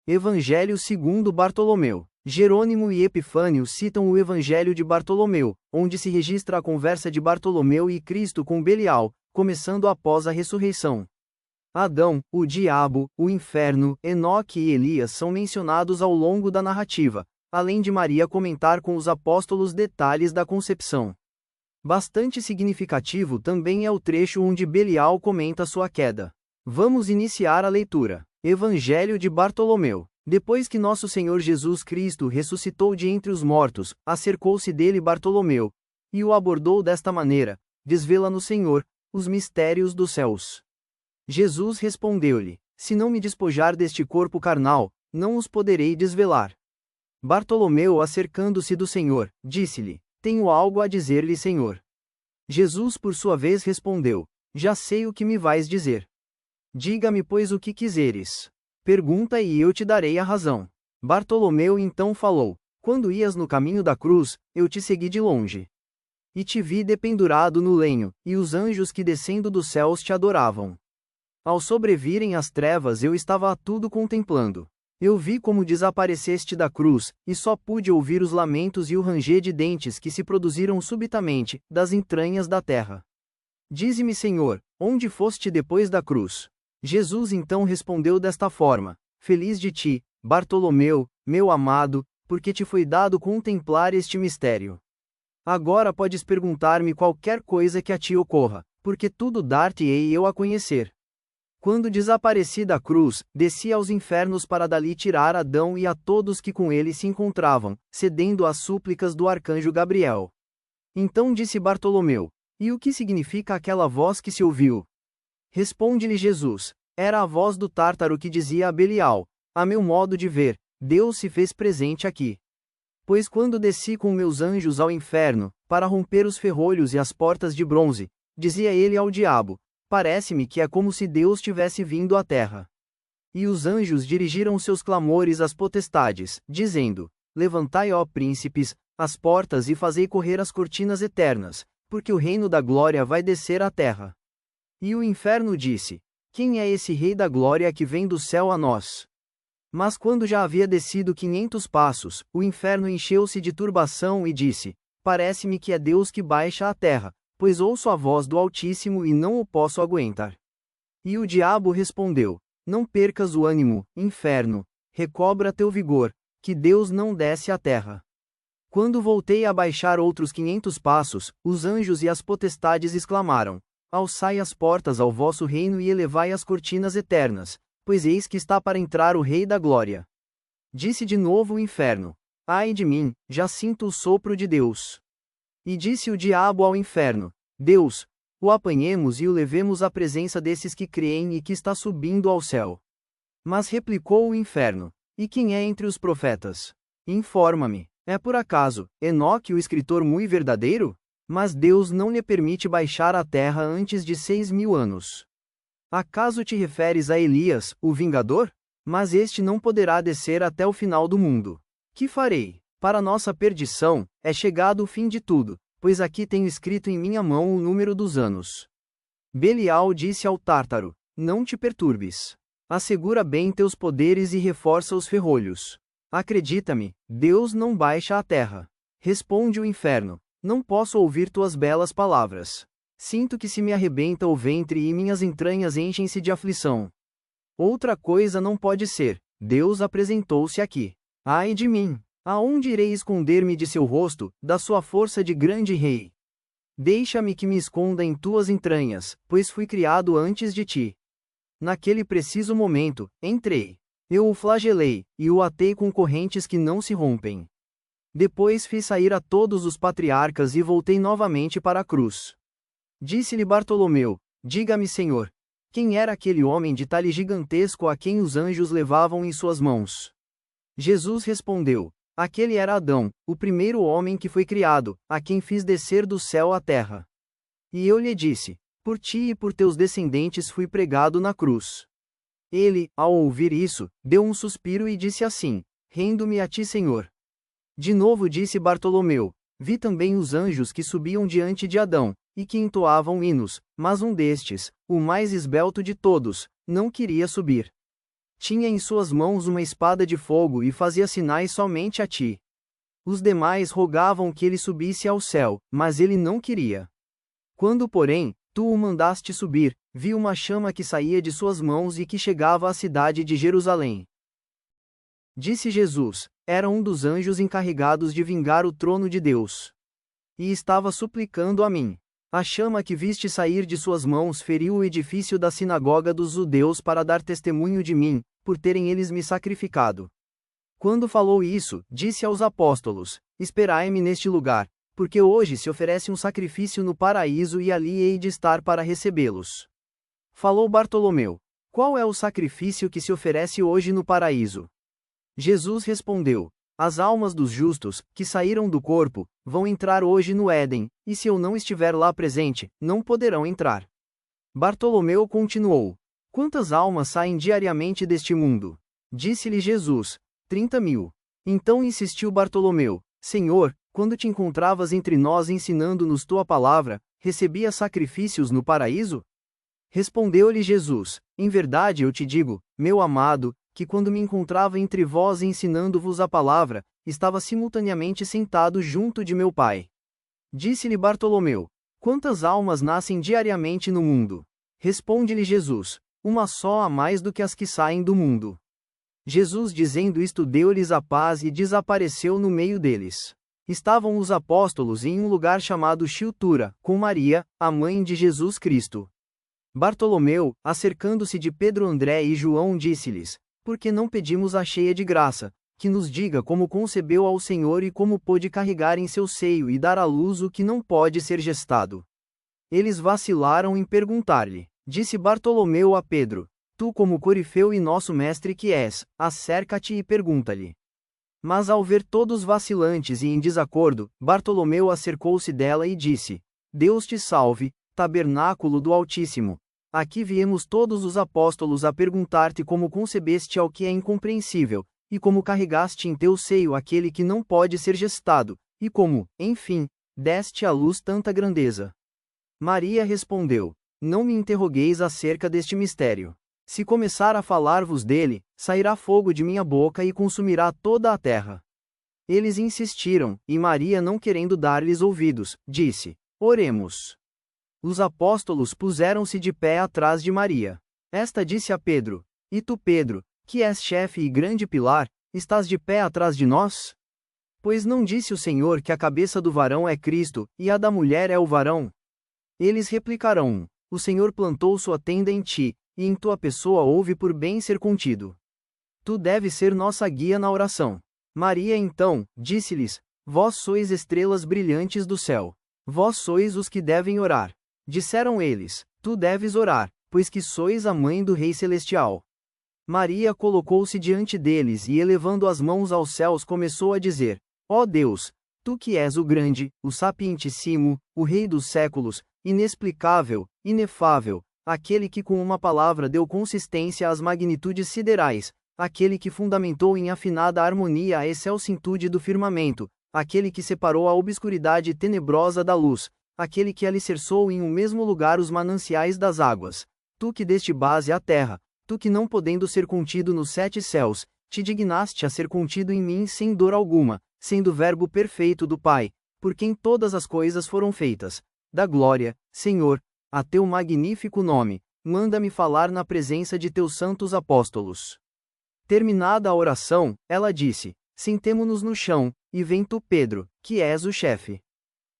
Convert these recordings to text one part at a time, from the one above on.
Evangelho segundo Bartolomeu. Jerônimo e Epifânio citam o Evangelho de Bartolomeu, onde se registra a conversa de Bartolomeu e Cristo com Belial, começando após a ressurreição. Adão, o diabo, o inferno, Enoque e Elias são mencionados ao longo da narrativa, além de Maria comentar com os apóstolos detalhes da concepção. Bastante significativo também é o trecho onde Belial comenta sua queda. Vamos iniciar a leitura. Evangelho de Bartolomeu. Depois que nosso Senhor Jesus Cristo ressuscitou de entre os mortos, acercou-se dele Bartolomeu, e o abordou desta maneira: desvela-nos, Senhor, os mistérios dos céus. Jesus respondeu-lhe: se não me despojar deste corpo carnal, não os poderei desvelar. Bartolomeu, acercando-se do Senhor, disse-lhe: tenho algo a dizer-lhe, Senhor. Jesus, por sua vez, respondeu: já sei o que me vais dizer. Diga-me, pois, o que quiseres. Pergunta e eu te darei a razão. Bartolomeu então falou: quando ias no caminho da cruz, eu te segui de longe. E te vi dependurado no lenho, e os anjos que descendo dos céus te adoravam. Ao sobrevirem as trevas eu estava a tudo contemplando. Eu vi como desapareceste da cruz, e só pude ouvir os lamentos e o ranger de dentes que se produziram subitamente, das entranhas da terra. Dize-me, Senhor, onde foste depois da cruz? Jesus então respondeu desta forma: feliz de ti, Bartolomeu, meu amado, porque te foi dado contemplar este mistério. Agora podes perguntar-me qualquer coisa que a ti ocorra, porque tudo dar-te-ei eu a conhecer. Quando desapareci da cruz, desci aos infernos para dali tirar Adão e a todos que com ele se encontravam, cedendo às súplicas do arcanjo Gabriel. Então disse Bartolomeu: e o que significa aquela voz que se ouviu? Responde-lhe Jesus: era a voz do Tártaro que dizia a Belial: a meu modo de ver, Deus se fez presente aqui. Pois quando desci com meus anjos ao inferno, para romper os ferrolhos e as portas de bronze, dizia ele ao diabo: parece-me que é como se Deus tivesse vindo à terra. E os anjos dirigiram seus clamores às potestades, dizendo: levantai, ó príncipes, as portas e fazei correr as cortinas eternas, porque o reino da glória vai descer à terra. E o inferno disse: quem é esse rei da glória que vem do céu a nós? Mas quando já havia descido 500 passos, o inferno encheu-se de turbação e disse: parece-me que é Deus que baixa à terra, pois ouço a voz do Altíssimo e não o posso aguentar. E o diabo respondeu: não percas o ânimo, inferno, recobra teu vigor, que Deus não desce à terra. Quando voltei a baixar outros 500 passos, os anjos e as potestades exclamaram: alçai as portas ao vosso reino e elevai as cortinas eternas, pois eis que está para entrar o Rei da Glória. Disse de novo o inferno: ai de mim, já sinto o sopro de Deus. E disse o diabo ao inferno: Deus, o apanhemos e o levemos à presença desses que creem e que está subindo ao céu. Mas replicou o inferno: e quem é entre os profetas? Informa-me, é por acaso Enoque o escritor muito verdadeiro? Mas Deus não lhe permite baixar à terra antes de 6.000 anos. Acaso te referes a Elias, o vingador? Mas este não poderá descer até o final do mundo. Que farei? Para nossa perdição, é chegado o fim de tudo, pois aqui tenho escrito em minha mão o número dos anos. Belial disse ao Tártaro: não te perturbes. Assegura bem teus poderes e reforça os ferrolhos. Acredita-me, Deus não baixa à terra. Responde o inferno: não posso ouvir tuas belas palavras. Sinto que se me arrebenta o ventre e minhas entranhas enchem-se de aflição. Outra coisa não pode ser: Deus apresentou-se aqui. Ai de mim! Aonde irei esconder-me de seu rosto, da sua força de grande rei? Deixa-me que me esconda em tuas entranhas, pois fui criado antes de ti. Naquele preciso momento, entrei. Eu o flagelei, e o atei com correntes que não se rompem. Depois fiz sair a todos os patriarcas e voltei novamente para a cruz. Disse-lhe Bartolomeu: diga-me, Senhor, quem era aquele homem de talhe gigantesco a quem os anjos levavam em suas mãos? Jesus respondeu: aquele era Adão, o primeiro homem que foi criado, a quem fiz descer do céu à terra. E eu lhe disse: por ti e por teus descendentes fui pregado na cruz. Ele, ao ouvir isso, deu um suspiro e disse assim: rendo-me a ti, Senhor. De novo disse Bartolomeu: vi também os anjos que subiam diante de Adão, e que entoavam hinos, mas um destes, o mais esbelto de todos, não queria subir. Tinha em suas mãos uma espada de fogo e fazia sinais somente a ti. Os demais rogavam que ele subisse ao céu, mas ele não queria. Quando, porém, tu o mandaste subir, vi uma chama que saía de suas mãos e que chegava à cidade de Jerusalém. Disse Jesus: era um dos anjos encarregados de vingar o trono de Deus. E estava suplicando a mim. A chama que viste sair de suas mãos feriu o edifício da sinagoga dos judeus para dar testemunho de mim, por terem eles me sacrificado. Quando falou isso, disse aos apóstolos: esperai-me neste lugar, porque hoje se oferece um sacrifício no paraíso e ali hei de estar para recebê-los. Falou Bartolomeu: qual é o sacrifício que se oferece hoje no paraíso? Jesus respondeu: as almas dos justos, que saíram do corpo, vão entrar hoje no Éden, e se eu não estiver lá presente, não poderão entrar. Bartolomeu continuou: quantas almas saem diariamente deste mundo? Disse-lhe Jesus: 30.000. Então insistiu Bartolomeu: Senhor, quando te encontravas entre nós ensinando-nos tua palavra, recebias sacrifícios no paraíso? Respondeu-lhe Jesus: em verdade eu te digo, meu amado, que quando me encontrava entre vós ensinando-vos a palavra, estava simultaneamente sentado junto de meu Pai. Disse-lhe Bartolomeu: quantas almas nascem diariamente no mundo? Responde-lhe Jesus: uma só a mais do que as que saem do mundo. Jesus, dizendo isto, deu-lhes a paz e desapareceu no meio deles. Estavam os apóstolos em um lugar chamado Chiltura, com Maria, a mãe de Jesus Cristo. Bartolomeu, acercando-se de Pedro, André e João, disse-lhes: por que não pedimos a cheia de graça, que nos diga como concebeu ao Senhor e como pôde carregar em seu seio e dar à luz o que não pode ser gestado? Eles vacilaram em perguntar-lhe. Disse Bartolomeu a Pedro: tu, como corifeu e nosso mestre que és, acerca-te e pergunta-lhe. Mas ao ver todos vacilantes e em desacordo, Bartolomeu acercou-se dela e disse: Deus te salve, tabernáculo do Altíssimo. Aqui viemos todos os apóstolos a perguntar-te como concebeste ao que é incompreensível, e como carregaste em teu seio aquele que não pode ser gestado, e como, enfim, deste à luz tanta grandeza. Maria respondeu: não me interrogueis acerca deste mistério. Se começar a falar-vos dele, sairá fogo de minha boca e consumirá toda a terra. Eles insistiram, e Maria, não querendo dar-lhes ouvidos, disse: oremos. Os apóstolos puseram-se de pé atrás de Maria. Esta disse a Pedro: e tu, Pedro, que és chefe e grande pilar, estás de pé atrás de nós? Pois não disse o Senhor que a cabeça do varão é Cristo, e a da mulher é o varão? Eles replicarão: o Senhor plantou sua tenda em ti, e em tua pessoa houve por bem ser contido. Tu deves ser nossa guia na oração. Maria então, disse-lhes: vós sois estrelas brilhantes do céu. Vós sois os que devem orar. Disseram eles: tu deves orar, pois que sois a mãe do Rei Celestial. Maria colocou-se diante deles e, elevando as mãos aos céus, começou a dizer: ó Deus, tu que és o grande, o sapientíssimo, o Rei dos séculos, inexplicável, inefável, aquele que com uma palavra deu consistência às magnitudes siderais, aquele que fundamentou em afinada harmonia a excelsitude do firmamento, aquele que separou a obscuridade tenebrosa da luz, aquele que alicerçou em um mesmo lugar os mananciais das águas, tu que deste base à terra, tu que não podendo ser contido nos 7 céus, te dignaste a ser contido em mim sem dor alguma, sendo o verbo perfeito do Pai, por quem todas as coisas foram feitas. Dá glória, Senhor, a teu magnífico nome, manda-me falar na presença de teus santos apóstolos. Terminada a oração, ela disse: sentemo-nos no chão, e vem tu, Pedro, que és o chefe.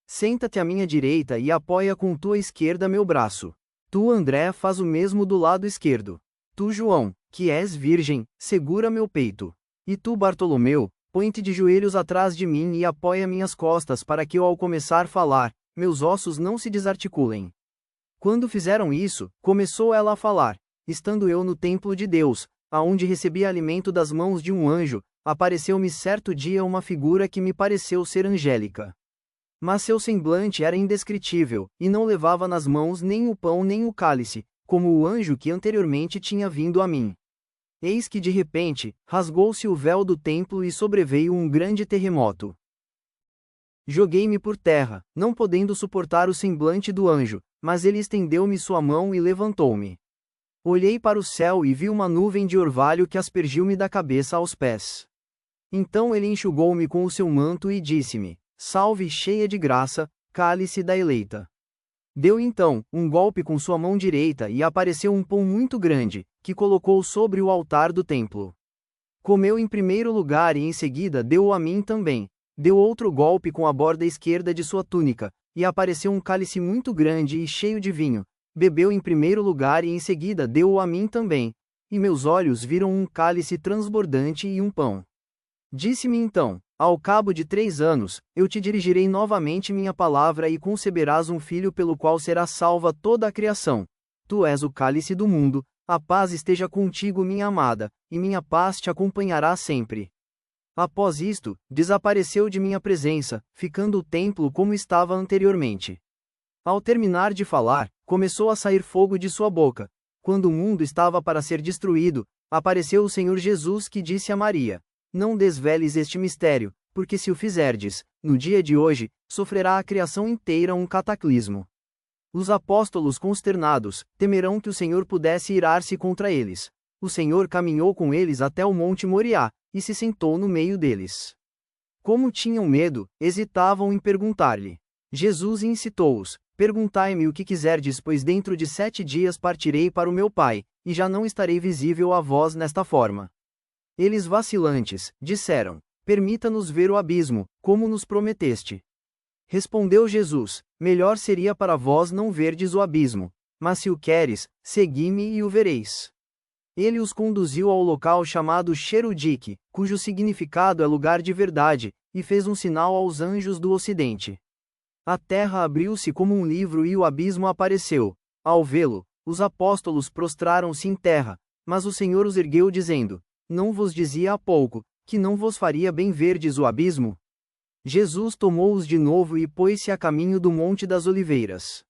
Senta-te à minha direita e apoia com tua esquerda meu braço. Tu, André, faz o mesmo do lado esquerdo. Tu, João, que és virgem, segura meu peito. E tu, Bartolomeu, põe-te de joelhos atrás de mim e apoia minhas costas para que eu, ao começar a falar, meus ossos não se desarticulem. Quando fizeram isso, começou ela a falar: estando eu no templo de Deus, aonde recebi alimento das mãos de um anjo, apareceu-me certo dia uma figura que me pareceu ser angélica. Mas seu semblante era indescritível, e não levava nas mãos nem o pão nem o cálice, como o anjo que anteriormente tinha vindo a mim. Eis que de repente, rasgou-se o véu do templo e sobreveio um grande terremoto. Joguei-me por terra, não podendo suportar o semblante do anjo, mas ele estendeu-me sua mão e levantou-me. Olhei para o céu e vi uma nuvem de orvalho que aspergiu-me da cabeça aos pés. Então ele enxugou-me com o seu manto e disse-me: Salve, cheia de graça, cálice da eleita. Deu então um golpe com sua mão direita e apareceu um pão muito grande, que colocou sobre o altar do templo. Comeu em primeiro lugar e em seguida deu-o a mim também. Deu outro golpe com a borda esquerda de sua túnica, e apareceu um cálice muito grande e cheio de vinho. Bebeu em primeiro lugar e em seguida deu-o a mim também. E meus olhos viram um cálice transbordante e um pão. Disse-me então: Ao cabo de 3 anos, eu te dirigirei novamente minha palavra e conceberás um filho pelo qual será salva toda a criação. Tu és o cálice do mundo, a paz esteja contigo, minha amada, e minha paz te acompanhará sempre. Após isto, desapareceu de minha presença, ficando o templo como estava anteriormente. Ao terminar de falar, começou a sair fogo de sua boca. Quando o mundo estava para ser destruído, apareceu o Senhor Jesus que disse a Maria: Não desveles este mistério, porque se o fizerdes, no dia de hoje, sofrerá a criação inteira um cataclismo. Os apóstolos consternados, temerão que o Senhor pudesse irar-se contra eles. O Senhor caminhou com eles até o monte Moriá, e se sentou no meio deles. Como tinham medo, hesitavam em perguntar-lhe. Jesus incitou-os: Perguntai-me o que quiserdes, pois dentro de 7 dias partirei para o meu Pai, e já não estarei visível a vós nesta forma. Eles vacilantes, disseram: Permita-nos ver o abismo, como nos prometeste. Respondeu Jesus: Melhor seria para vós não verdes o abismo, mas se o queres, segui-me e o vereis. Ele os conduziu ao local chamado Xerudique, cujo significado é lugar de verdade, e fez um sinal aos anjos do ocidente. A terra abriu-se como um livro e o abismo apareceu. Ao vê-lo, os apóstolos prostraram-se em terra, mas o Senhor os ergueu dizendo: Não vos dizia há pouco, que não vos faria bem verdes o abismo? Jesus tomou-os de novo e pôs-se a caminho do Monte das Oliveiras.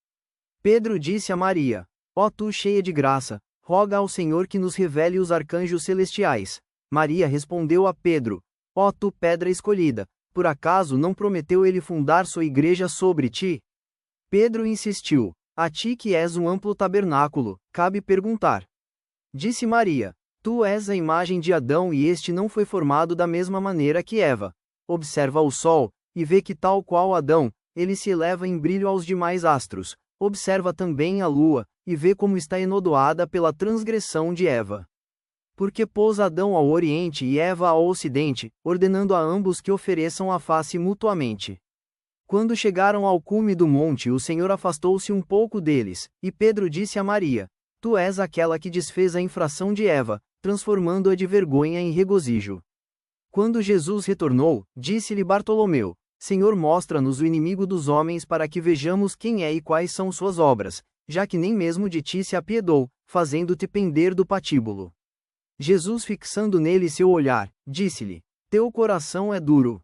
Pedro disse a Maria: Ó tu cheia de graça, roga ao Senhor que nos revele os arcanjos celestiais. Maria respondeu a Pedro: Ó tu pedra escolhida, por acaso não prometeu ele fundar sua igreja sobre ti? Pedro insistiu: A ti que és um amplo tabernáculo, cabe perguntar. Disse Maria: Tu és a imagem de Adão e este não foi formado da mesma maneira que Eva. Observa o sol, e vê que tal qual Adão, ele se eleva em brilho aos demais astros. Observa também a lua, e vê como está enodoada pela transgressão de Eva. Porque pôs Adão ao oriente e Eva ao ocidente, ordenando a ambos que ofereçam a face mutuamente. Quando chegaram ao cume do monte, o Senhor afastou-se um pouco deles, e Pedro disse a Maria: Tu és aquela que desfez a infração de Eva, transformando-a de vergonha em regozijo. Quando Jesus retornou, disse-lhe Bartolomeu: Senhor, mostra-nos o inimigo dos homens para que vejamos quem é e quais são suas obras, já que nem mesmo de ti se apiedou, fazendo-te pender do patíbulo. Jesus, fixando nele seu olhar, disse-lhe: Teu coração é duro.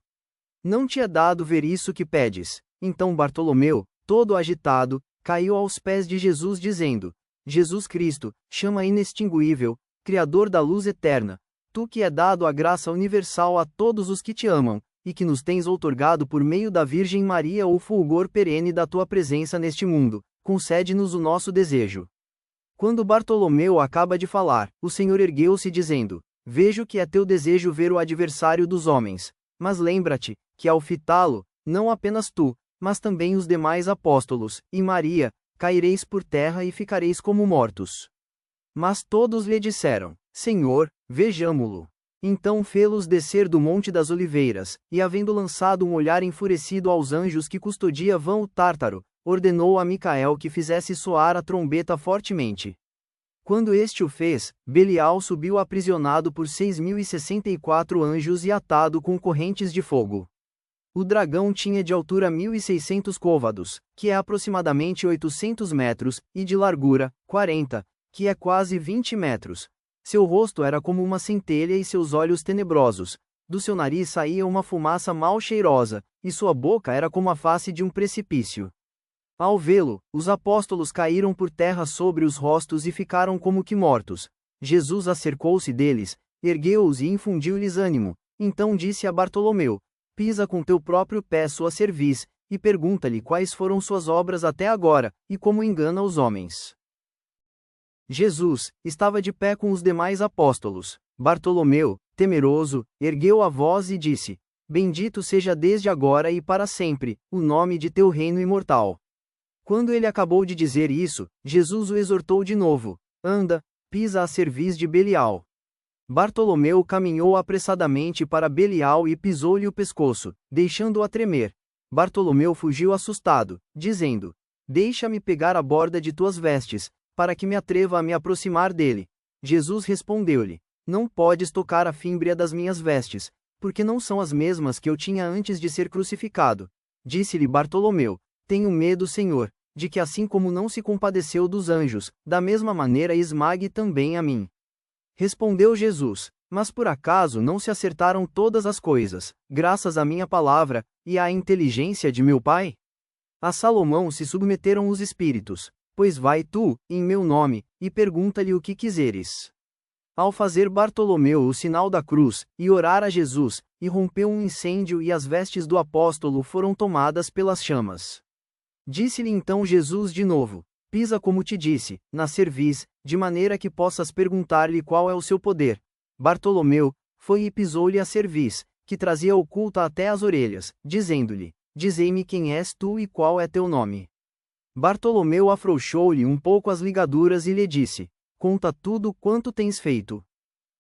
Não te é dado ver isso que pedes. Então Bartolomeu, todo agitado, caiu aos pés de Jesus dizendo: Jesus Cristo, chama inextinguível, Criador da luz eterna, tu que é dado a graça universal a todos os que te amam, e que nos tens outorgado por meio da Virgem Maria o fulgor perene da tua presença neste mundo, concede-nos o nosso desejo. Quando Bartolomeu acaba de falar, o Senhor ergueu-se dizendo: Vejo que é teu desejo ver o adversário dos homens, mas lembra-te, que ao fitá-lo, não apenas tu, mas também os demais apóstolos, e Maria, caireis por terra e ficareis como mortos. Mas todos lhe disseram: Senhor, vejamo-lo. Então fê-los descer do Monte das Oliveiras, e havendo lançado um olhar enfurecido aos anjos que custodiavam o Tártaro, ordenou a Micael que fizesse soar a trombeta fortemente. Quando este o fez, Belial subiu aprisionado por 6.064 anjos e atado com correntes de fogo. O dragão tinha de altura 1.600 côvados, que é aproximadamente 800 metros, e de largura, 40, que é quase 20 metros. Seu rosto era como uma centelha e seus olhos tenebrosos. Do seu nariz saía uma fumaça mal cheirosa, e sua boca era como a face de um precipício. Ao vê-lo, os apóstolos caíram por terra sobre os rostos e ficaram como que mortos. Jesus acercou-se deles, ergueu-os e infundiu-lhes ânimo. Então disse a Bartolomeu: Pisa com teu próprio pé sua cerviz, e pergunta-lhe quais foram suas obras até agora, e como engana os homens. Jesus estava de pé com os demais apóstolos. Bartolomeu, temeroso, ergueu a voz e disse: Bendito seja desde agora e para sempre, o nome de teu reino imortal. Quando ele acabou de dizer isso, Jesus o exortou de novo: Anda, pisa a cerviz de Belial. Bartolomeu caminhou apressadamente para Belial e pisou-lhe o pescoço, deixando-o a tremer. Bartolomeu fugiu assustado, dizendo: Deixa-me pegar a borda de tuas vestes, para que me atreva a me aproximar dele. Jesus respondeu-lhe: Não podes tocar a fímbria das minhas vestes, porque não são as mesmas que eu tinha antes de ser crucificado. Disse-lhe Bartolomeu: Tenho medo, Senhor, de que assim como não se compadeceu dos anjos, da mesma maneira esmague também a mim. Respondeu Jesus: Mas por acaso não se acertaram todas as coisas, graças à minha palavra, e à inteligência de meu Pai? A Salomão se submeteram os espíritos. Pois vai tu, em meu nome, e pergunta-lhe o que quiseres. Ao fazer Bartolomeu o sinal da cruz, e orar a Jesus, irrompeu um incêndio e as vestes do apóstolo foram tomadas pelas chamas. Disse-lhe então Jesus de novo: Pisa como te disse, na cerviz, de maneira que possas perguntar-lhe qual é o seu poder. Bartolomeu foi e pisou-lhe a cerviz, que trazia oculta até as orelhas, dizendo-lhe: Dizei-me quem és tu e qual é teu nome. Bartolomeu afrouxou-lhe um pouco as ligaduras e lhe disse: Conta tudo quanto tens feito.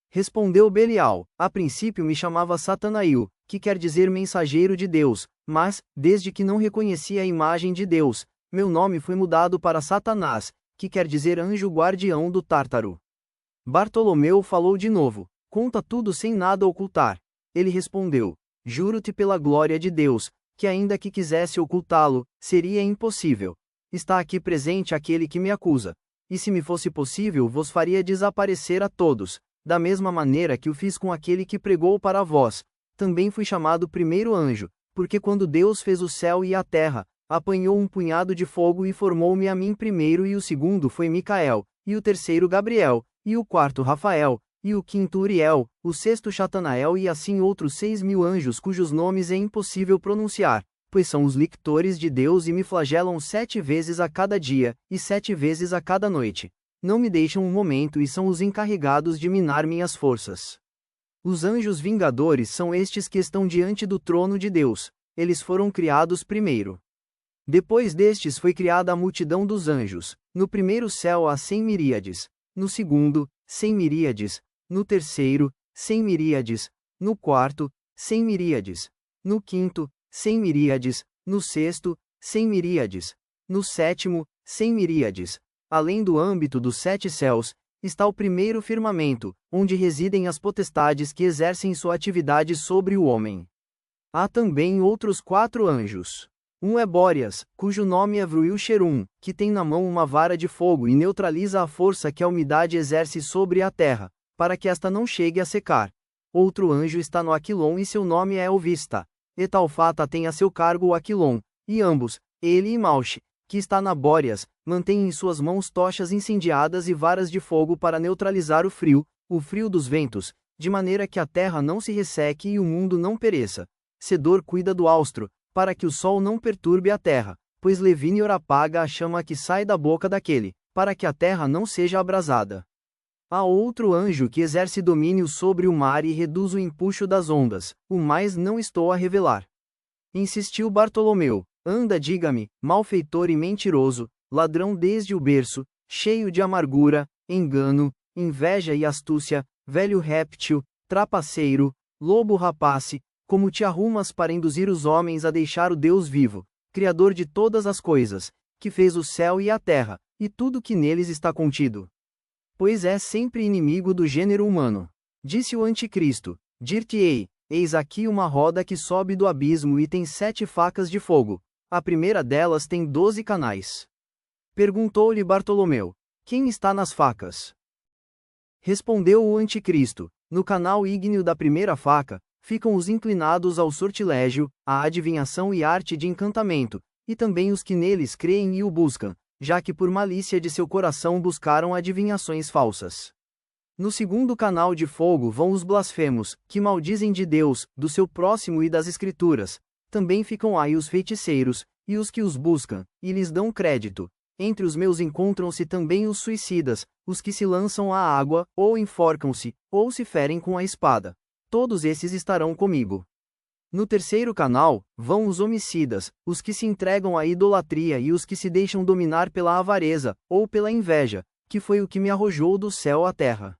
Respondeu Belial: A princípio me chamava Satanael, que quer dizer mensageiro de Deus, mas, desde que não reconheci a imagem de Deus, meu nome foi mudado para Satanás, que quer dizer anjo guardião do Tártaro. Bartolomeu falou de novo: Conta tudo sem nada ocultar. Ele respondeu: Juro-te pela glória de Deus, que ainda que quisesse ocultá-lo, seria impossível. Está aqui presente aquele que me acusa. E se me fosse possível, vos faria desaparecer a todos, da mesma maneira que o fiz com aquele que pregou para vós. Também fui chamado primeiro anjo, porque quando Deus fez o céu e a terra, apanhou um punhado de fogo e formou-me a mim primeiro, e o segundo foi Micael, e o terceiro Gabriel, e o quarto Rafael, e o quinto Uriel, o sexto Chatanael, e assim outros 6.000 anjos cujos nomes é impossível pronunciar, pois são os lictores de Deus e me flagelam 7 vezes a cada dia, e 7 vezes a cada noite. Não me deixam um momento e são os encarregados de minar minhas forças. Os anjos vingadores são estes que estão diante do trono de Deus. Eles foram criados primeiro. Depois destes foi criada a multidão dos anjos. No primeiro céu há 100 miríades. No segundo, 100 miríades. No terceiro, 100 miríades. No quarto, 100 miríades. No quinto, 100 miríades. No sexto, 100 miríades. No sétimo, 100 miríades. Além do âmbito dos 7 céus, está o primeiro firmamento, onde residem as potestades que exercem sua atividade sobre o homem. Há também outros 4 anjos. Um é Bóreas, cujo nome é Vruil-Sherum, que tem na mão uma vara de fogo e neutraliza a força que a umidade exerce sobre a terra, para que esta não chegue a secar. Outro anjo está no Aquilon e seu nome é Ovista. Etalfata tem a seu cargo o Aquilon, e ambos, ele e Malche, que está na Bóreas, mantêm em suas mãos tochas incendiadas e varas de fogo para neutralizar o frio dos ventos, de maneira que a terra não se resseque e o mundo não pereça. Sedor cuida do austro, para que o sol não perturbe a terra, pois Levinior apaga a chama que sai da boca daquele, para que a terra não seja abrasada. Há outro anjo que exerce domínio sobre o mar e reduz o empuxo das ondas, o mais não estou a revelar. Insistiu Bartolomeu: Anda, diga-me, malfeitor e mentiroso, ladrão desde o berço, cheio de amargura, engano, inveja e astúcia, velho réptil, trapaceiro, lobo rapace, como te arrumas para induzir os homens a deixar o Deus vivo, Criador de todas as coisas, que fez o céu e a terra, e tudo que neles está contido? Pois é sempre inimigo do gênero humano. Disse o Anticristo: Dir-te-ei, eis aqui uma roda que sobe do abismo e tem 7 facas de fogo. A primeira delas tem 12 canais. Perguntou-lhe Bartolomeu: Quem está nas facas? Respondeu o Anticristo: No canal ígneo da primeira faca, ficam os inclinados ao sortilégio, à adivinhação e arte de encantamento, e também os que neles creem e o buscam, já que por malícia de seu coração buscaram adivinhações falsas. No segundo canal de fogo vão os blasfemos, que maldizem de Deus, do seu próximo e das Escrituras. Também ficam aí os feiticeiros, e os que os buscam, e lhes dão crédito. Entre os meus encontram-se também os suicidas, os que se lançam à água, ou enforcam-se, ou se ferem com a espada. Todos esses estarão comigo. No terceiro canal, vão os homicidas, os que se entregam à idolatria e os que se deixam dominar pela avareza, ou pela inveja, que foi o que me arrojou do céu à terra.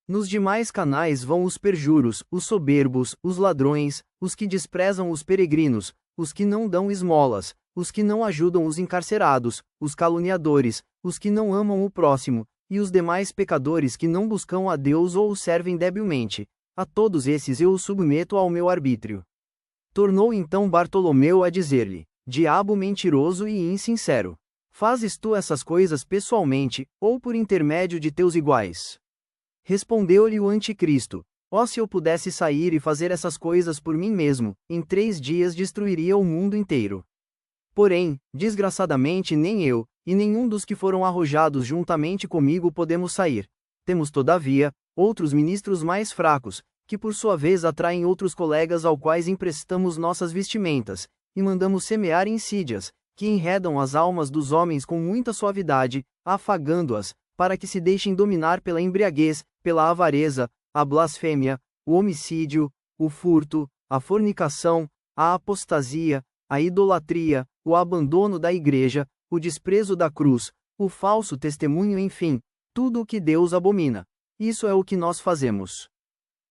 Nos demais canais vão os perjuros, os soberbos, os ladrões, os que desprezam os peregrinos, os que não dão esmolas, os que não ajudam os encarcerados, os caluniadores, os que não amam o próximo, e os demais pecadores que não buscam a Deus ou o servem debilmente. A todos esses eu os submeto ao meu arbítrio. Tornou então Bartolomeu a dizer-lhe: Diabo mentiroso e insincero! Fazes tu essas coisas pessoalmente, ou por intermédio de teus iguais? Respondeu-lhe o anticristo: Ó, se eu pudesse sair e fazer essas coisas por mim mesmo, em 3 dias destruiria o mundo inteiro. Porém, desgraçadamente nem eu, e nenhum dos que foram arrojados juntamente comigo podemos sair. Temos todavia, outros ministros mais fracos, que por sua vez atraem outros colegas aos quais emprestamos nossas vestimentas, e mandamos semear insídias, que enredam as almas dos homens com muita suavidade, afagando-as, para que se deixem dominar pela embriaguez, pela avareza, a blasfêmia, o homicídio, o furto, a fornicação, a apostasia, a idolatria, o abandono da igreja, o desprezo da cruz, o falso testemunho, enfim, tudo o que Deus abomina. Isso é o que nós fazemos.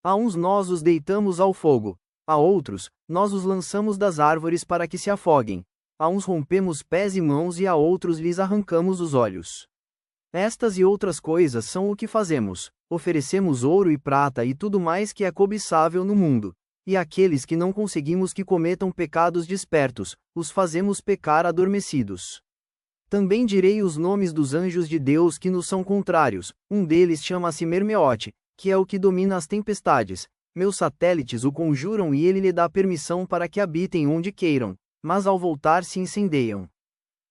A uns nós os deitamos ao fogo, a outros, nós os lançamos das árvores para que se afoguem. A uns rompemos pés e mãos e a outros lhes arrancamos os olhos. Estas e outras coisas são o que fazemos: oferecemos ouro e prata e tudo mais que é cobiçável no mundo. E aqueles que não conseguimos que cometam pecados despertos, os fazemos pecar adormecidos. Também direi os nomes dos anjos de Deus que nos são contrários. Um deles chama-se Mermeote, que é o que domina as tempestades. Meus satélites o conjuram e ele lhe dá permissão para que habitem onde queiram, mas ao voltar se incendeiam.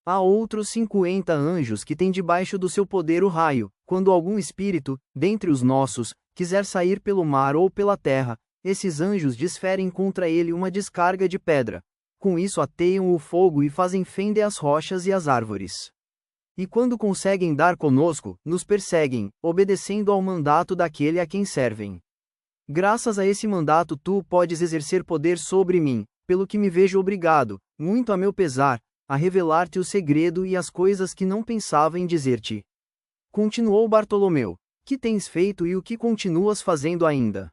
Há outros 50 anjos que têm debaixo do seu poder o raio. Quando algum espírito, dentre os nossos, quiser sair pelo mar ou pela terra, esses anjos desferem contra ele uma descarga de pedra. Com isso ateiam o fogo e fazem fender as rochas e as árvores. E quando conseguem dar conosco, nos perseguem, obedecendo ao mandato daquele a quem servem. Graças a esse mandato tu podes exercer poder sobre mim, pelo que me vejo obrigado, muito a meu pesar, a revelar-te o segredo e as coisas que não pensava em dizer-te. Continuou Bartolomeu: Que tens feito e o que continuas fazendo ainda?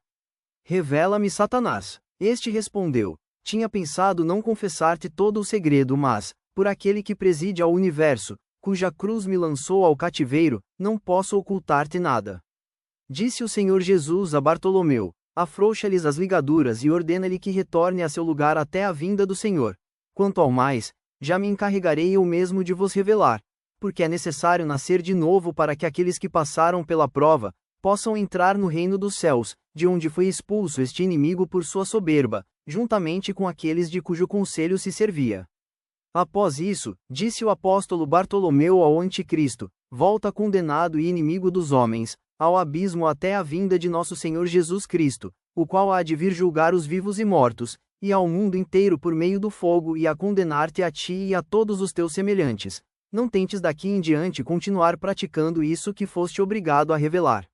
Revela-me Satanás. Este respondeu: Tinha pensado não confessar-te todo o segredo, mas, por aquele que preside ao universo, cuja cruz me lançou ao cativeiro, não posso ocultar-te nada. Disse o Senhor Jesus a Bartolomeu: Afrouxa-lhes as ligaduras e ordena-lhe que retorne a seu lugar até a vinda do Senhor. Quanto ao mais, já me encarregarei eu mesmo de vos revelar, porque é necessário nascer de novo para que aqueles que passaram pela prova, possam entrar no reino dos céus, de onde foi expulso este inimigo por sua soberba, juntamente com aqueles de cujo conselho se servia. Após isso, disse o apóstolo Bartolomeu ao anticristo: Volta condenado e inimigo dos homens, ao abismo até a vinda de nosso Senhor Jesus Cristo, o qual há de vir julgar os vivos e mortos, e ao mundo inteiro por meio do fogo e a condenar-te a ti e a todos os teus semelhantes. Não tentes daqui em diante continuar praticando isso que foste obrigado a revelar.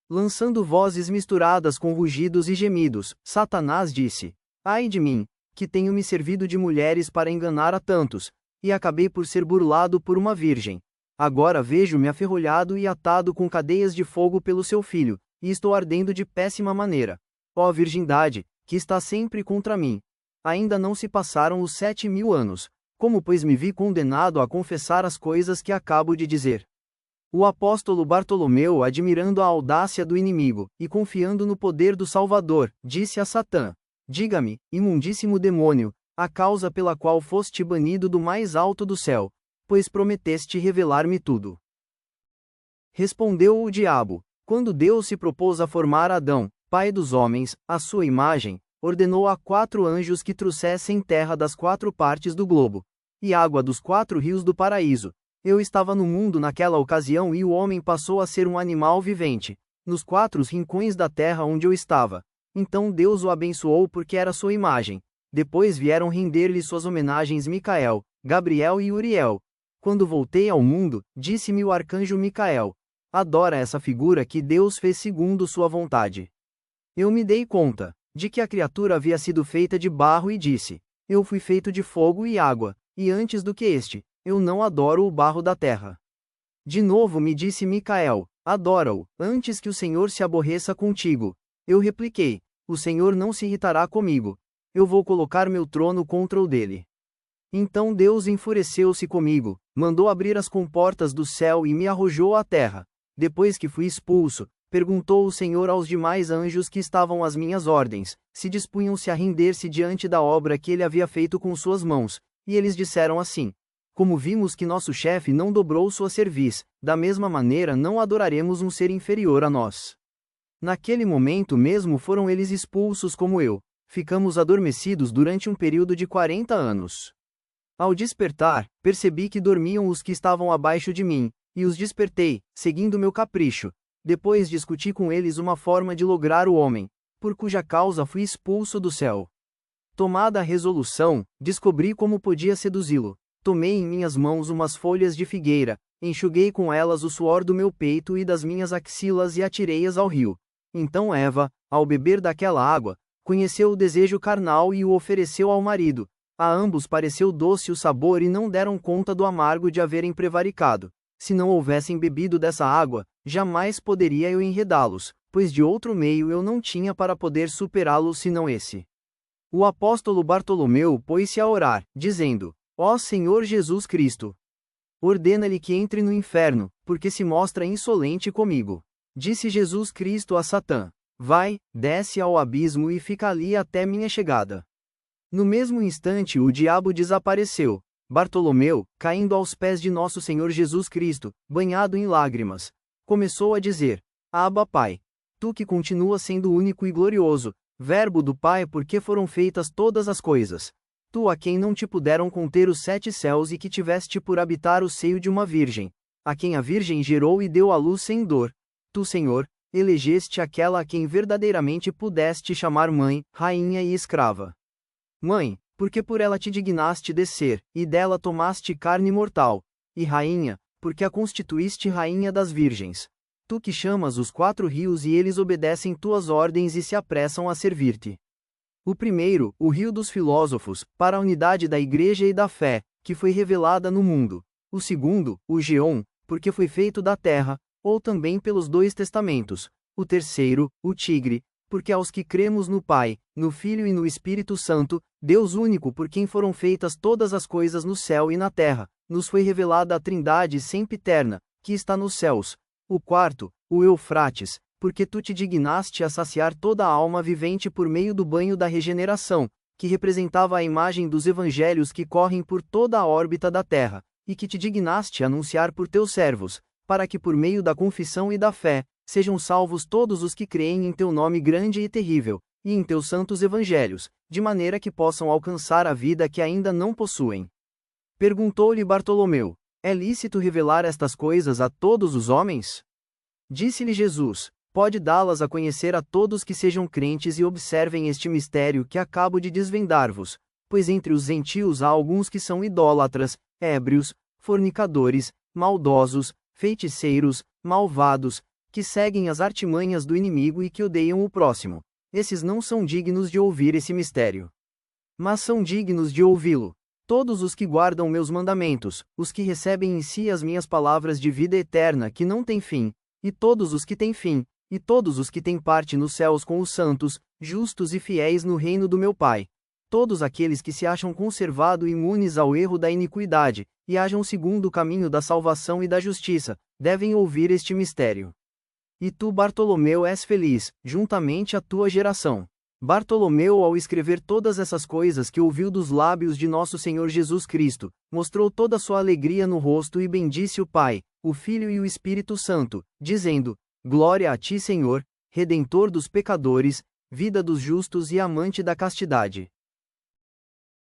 Lançando vozes misturadas com rugidos e gemidos, Satanás disse: Ai de mim, que tenho me servido de mulheres para enganar a tantos, e acabei por ser burlado por uma virgem. Agora vejo-me aferrolhado e atado com cadeias de fogo pelo seu filho, e estou ardendo de péssima maneira. Ó virgindade, que está sempre contra mim. Ainda não se passaram os 7.000 anos, como pois me vi condenado a confessar as coisas que acabo de dizer. O apóstolo Bartolomeu, admirando a audácia do inimigo, e confiando no poder do Salvador, disse a Satã: Diga-me, imundíssimo demônio, a causa pela qual foste banido do mais alto do céu, pois prometeste revelar-me tudo. Respondeu o diabo: Quando Deus se propôs a formar Adão, pai dos homens, à sua imagem, ordenou a 4 anjos que trouxessem terra das 4 partes do globo, e água dos 4 rios do paraíso. Eu estava no mundo naquela ocasião e o homem passou a ser um animal vivente, nos 4 rincões da terra onde eu estava. Então Deus o abençoou porque era sua imagem. Depois vieram render-lhe suas homenagens Micael, Gabriel e Uriel. Quando voltei ao mundo, disse-me o arcanjo Micael: adora essa figura que Deus fez segundo sua vontade. Eu me dei conta de que a criatura havia sido feita de barro e disse: eu fui feito de fogo e água, e antes do que este, eu não adoro o barro da terra. De novo me disse Micael: adora-o, antes que o Senhor se aborreça contigo. Eu repliquei: o Senhor não se irritará comigo. Eu vou colocar meu trono contra o dele. Então Deus enfureceu-se comigo, mandou abrir as comportas do céu e me arrojou à terra. Depois que fui expulso, perguntou o Senhor aos demais anjos que estavam às minhas ordens, se dispunham-se a render-se diante da obra que ele havia feito com suas mãos, e eles disseram assim: como vimos que nosso chefe não dobrou sua cerviz, da mesma maneira não adoraremos um ser inferior a nós. Naquele momento mesmo foram eles expulsos como eu. Ficamos adormecidos durante um período de 40 anos. Ao despertar, percebi que dormiam os que estavam abaixo de mim, e os despertei, seguindo meu capricho. Depois discuti com eles uma forma de lograr o homem, por cuja causa fui expulso do céu. Tomada a resolução, descobri como podia seduzi-lo. Tomei em minhas mãos umas folhas de figueira, enxuguei com elas o suor do meu peito e das minhas axilas e atirei-as ao rio. Então Eva, ao beber daquela água, conheceu o desejo carnal e o ofereceu ao marido. A ambos pareceu doce o sabor e não deram conta do amargo de haverem prevaricado. Se não houvessem bebido dessa água, jamais poderia eu enredá-los, pois de outro meio eu não tinha para poder superá-los senão esse. O apóstolo Bartolomeu pôs-se a orar, dizendo: ó Senhor Jesus Cristo, ordena-lhe que entre no inferno, porque se mostra insolente comigo. Disse Jesus Cristo a Satã: vai, desce ao abismo e fica ali até minha chegada. No mesmo instante o diabo desapareceu. Bartolomeu, caindo aos pés de nosso Senhor Jesus Cristo, banhado em lágrimas, começou a dizer: Abba Pai, tu que continuas sendo único e glorioso, Verbo do Pai, porque foram feitas todas as coisas. Tu a quem não te puderam conter os 7 céus e que tiveste por habitar o seio de uma virgem, a quem a virgem gerou e deu à luz sem dor. Tu, Senhor, elegeste aquela a quem verdadeiramente pudeste chamar mãe, rainha e escrava. Mãe, porque por ela te dignaste descer, e dela tomaste carne mortal, e rainha, porque a constituíste rainha das virgens. Tu que chamas os 4 rios e eles obedecem tuas ordens e se apressam a servir-te. O primeiro, o rio dos filósofos, para a unidade da igreja e da fé, que foi revelada no mundo. O segundo, o Geom, porque foi feito da terra, ou também pelos 2 testamentos. O terceiro, o Tigre, porque aos que cremos no Pai, no Filho e no Espírito Santo, Deus único por quem foram feitas todas as coisas no céu e na terra, nos foi revelada a Trindade sempiterna, que está nos céus. O quarto, o Eufrates, porque tu te dignaste a saciar toda a alma vivente por meio do banho da regeneração, que representava a imagem dos evangelhos que correm por toda a órbita da terra, e que te dignaste a anunciar por teus servos, para que por meio da confissão e da fé, sejam salvos todos os que creem em teu nome grande e terrível, e em teus santos evangelhos, de maneira que possam alcançar a vida que ainda não possuem. Perguntou-lhe Bartolomeu: é lícito revelar estas coisas a todos os homens? Disse-lhe Jesus: pode dá-las a conhecer a todos que sejam crentes e observem este mistério que acabo de desvendar-vos, pois entre os gentios há alguns que são idólatras, ébrios, fornicadores, maldosos, feiticeiros, malvados, que seguem as artimanhas do inimigo e que odeiam o próximo. Esses não são dignos de ouvir esse mistério. Mas são dignos de ouvi-lo todos os que guardam meus mandamentos, os que recebem em si as minhas palavras de vida eterna que não têm fim, e todos os que têm fim, e todos os que têm parte nos céus com os santos, justos e fiéis no reino do meu Pai. Todos aqueles que se acham conservados imunes ao erro da iniquidade, e hajam segundo o caminho da salvação e da justiça, devem ouvir este mistério. E tu, Bartolomeu, és feliz, juntamente a tua geração. Bartolomeu, ao escrever todas essas coisas que ouviu dos lábios de nosso Senhor Jesus Cristo, mostrou toda a sua alegria no rosto e bendisse o Pai, o Filho e o Espírito Santo, dizendo: glória a ti, Senhor, Redentor dos pecadores, vida dos justos e amante da castidade.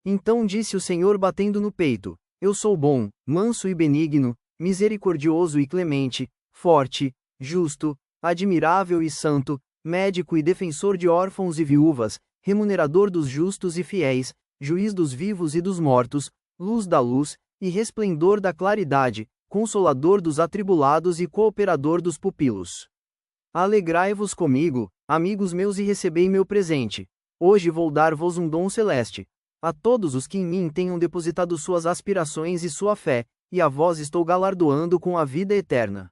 Então disse o Senhor batendo no peito: eu sou bom, manso e benigno, misericordioso e clemente, forte, justo, admirável e santo, médico e defensor de órfãos e viúvas, remunerador dos justos e fiéis, juiz dos vivos e dos mortos, luz da luz, e resplendor da claridade, Consolador dos atribulados e cooperador dos pupilos. Alegrai-vos comigo, amigos meus, e recebei meu presente. Hoje vou dar-vos um dom celeste. A todos os que em mim tenham depositado suas aspirações e sua fé, e a vós estou galardoando com a vida eterna.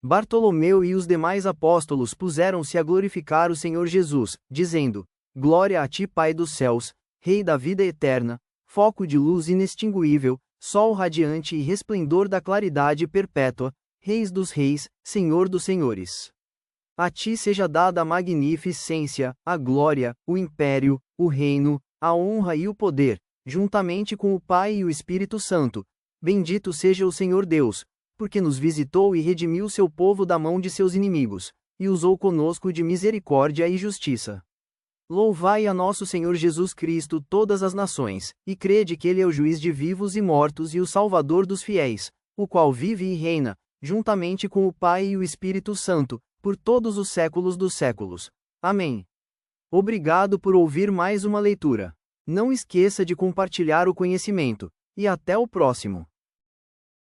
Bartolomeu e os demais apóstolos puseram-se a glorificar o Senhor Jesus, dizendo: Glória a ti, Pai dos céus, Rei da vida eterna, foco de luz inextinguível, sol radiante e resplendor da claridade perpétua, Reis dos reis, Senhor dos senhores. A ti seja dada a magnificência, a glória, o império, o reino, a honra e o poder, juntamente com o Pai e o Espírito Santo. Bendito seja o Senhor Deus, porque nos visitou e redimiu seu povo da mão de seus inimigos, e usou conosco de misericórdia e justiça. Louvai a nosso Senhor Jesus Cristo todas as nações, e crede que Ele é o juiz de vivos e mortos e o Salvador dos fiéis, o qual vive e reina, juntamente com o Pai e o Espírito Santo, por todos os séculos dos séculos. Amém. Obrigado por ouvir mais uma leitura. Não esqueça de compartilhar o conhecimento, e até o próximo.